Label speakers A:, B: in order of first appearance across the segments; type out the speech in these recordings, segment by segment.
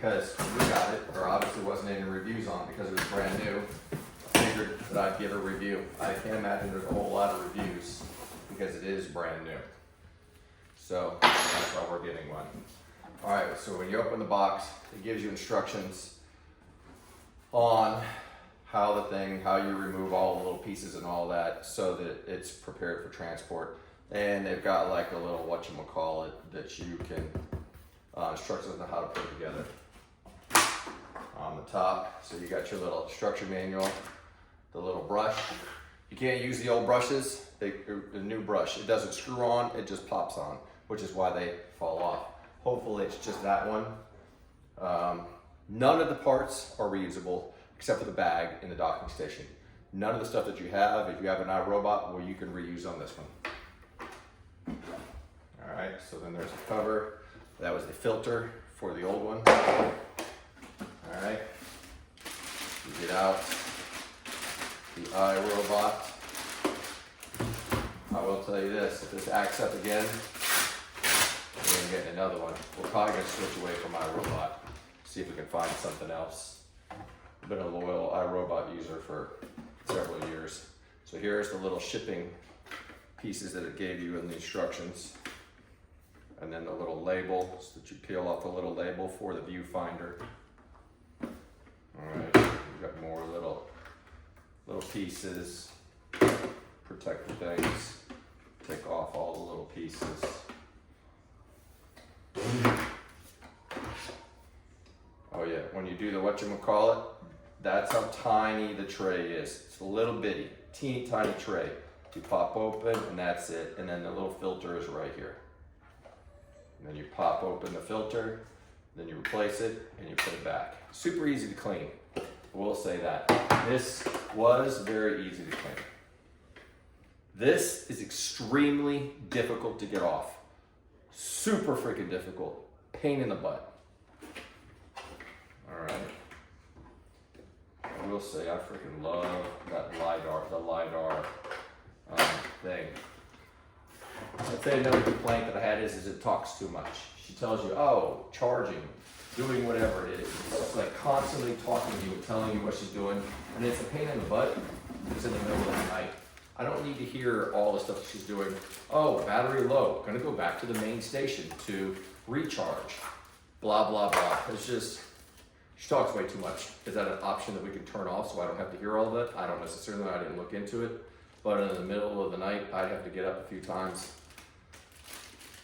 A: because we got it, there obviously wasn't any reviews on it because it was brand new. I figured that I'd give a review. I can't imagine there's a whole lot of reviews because it is brand new. So that's why we're getting one. All right, so when you open the box, it gives you instructions on how you remove all the little pieces and all that so that it's prepared for transport. And they've got like a little whatchamacallit that you can, instructions on how to put it together. On the top, so you got your little instruction manual, the little brush. You can't use the old brushes, the new brush. It doesn't screw on, it just pops on, which is why they fall off. Hopefully it's just that one. None of the parts are reusable except for the bag in the docking station. None of the stuff that you have, if you have an iRobot, well, you can reuse on this one. All right, so then there's the cover. That was the filter for the old one. All right, you get out the iRobot. I will tell you this, if this acts up again, we're gonna get another one. We're probably gonna switch away from iRobot, see if we can find something else. I've been a loyal iRobot user for several years. So here's the little shipping pieces that it gave you in the instructions. And then the little label, so that you peel off the little label for the viewfinder. All right, we've got more little pieces, protect the things, take off all the little pieces. Oh yeah, when you do the whatchamacallit, that's how tiny the tray is. It's a little bitty, teeny tiny tray. You pop open and that's it, and then the little filter is right here. And then you pop open the filter, then you replace it, and you put it back. Super easy to clean, we'll say that. This was very easy to clean. This is extremely difficult to get off. Super freaking difficult. Pain in the butt. All right. I will say I freaking love that LiDAR, the LiDAR thing. I'd say another complaint that I had is it talks too much. She tells you, oh, charging, doing whatever it is. It's like constantly talking to you and telling you what she's doing. And it's a pain in the butt. It's in the middle of the night. I don't need to hear all the stuff she's doing. Oh, battery low. Gonna go back to the main station to recharge. Blah, blah, blah. It's just, she talks way too much. Is that an option that we can turn off so I don't have to hear all of it? I don't necessarily know. I didn't look into it. But in the middle of the night, I'd have to get up a few times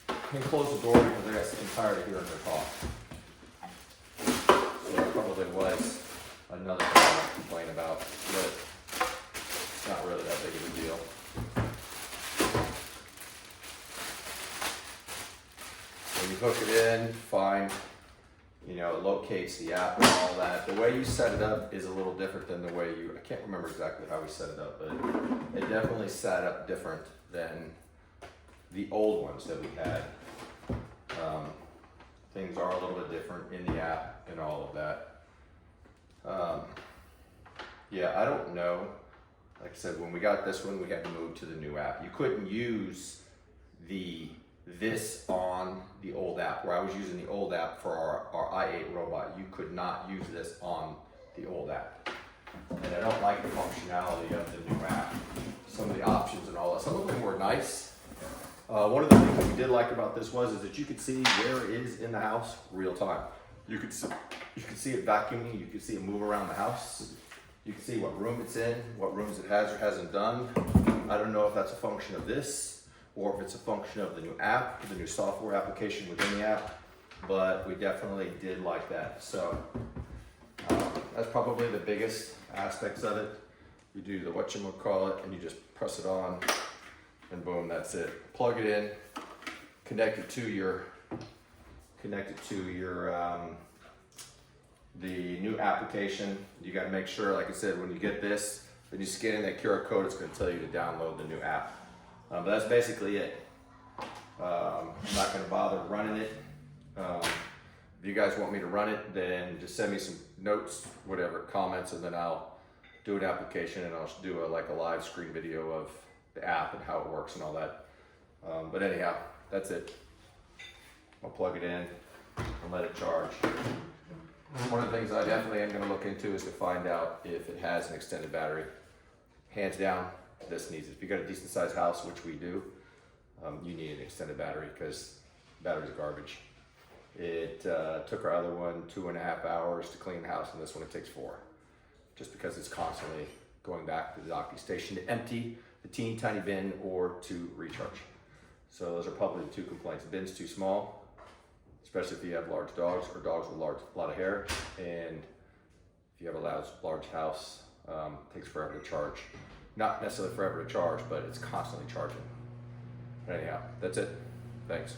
A: and close the door because I got sick and tired of hearing her talk. So that probably was another thing I would complain about, but it's not really that big of a deal. When you hook it in, fine. You know, it locates the app and all that. The way you set it up is a little different than the way I can't remember exactly how we set it up, but it definitely set up different than the old ones that we had. Things are a little bit different in the app and all of that. Yeah, I don't know. Like I said, when we got this one, we had to move to the new app. You couldn't use this on the old app, where I was using the old app for our i8 robot. You could not use this on the old app. And I don't like the functionality of the new app. Some of the options and all that. Some of them were nice. One of the things that we did like about this is that you could see where it is in the house real time. You could see it vacuuming, you could see it move around the house. You can see what room it's in, what rooms it has or hasn't done. I don't know if that's a function of this or if it's a function of the new app, the new software application within the app, but we definitely did like that. So that's probably the biggest aspects of it. You do the whatchamacallit and you just press it on and boom, that's it. Plug it in, connect it to your the new application. You got to make sure, like I said, when you get this, when you scan in that QR code, it's going to tell you to download the new app. But that's basically it. I'm not going to bother running it. If you guys want me to run it, then just send me some notes, whatever, comments, and then I'll do an application and I'll do a live screen video of the app and how it works and all that. But anyhow, that's it. I'll plug it in and let it charge. One of the things I definitely am gonna look into is to find out if it has an extended battery. Hands down, this needs it. If you got a decent sized house, which we do, you need an extended battery because batteries are garbage. It took our other one 2.5 hours to clean the house, and this one it takes 4. Just because it's constantly going back to the docking station to empty the teeny tiny bin or to recharge. So those are probably the 2 complaints. The bin's too small, especially if you have large dogs or dogs with a lot of hair, and if you have a large house, it takes forever to charge. Not necessarily forever to charge, but it's constantly charging. Anyhow, that's it. Thanks.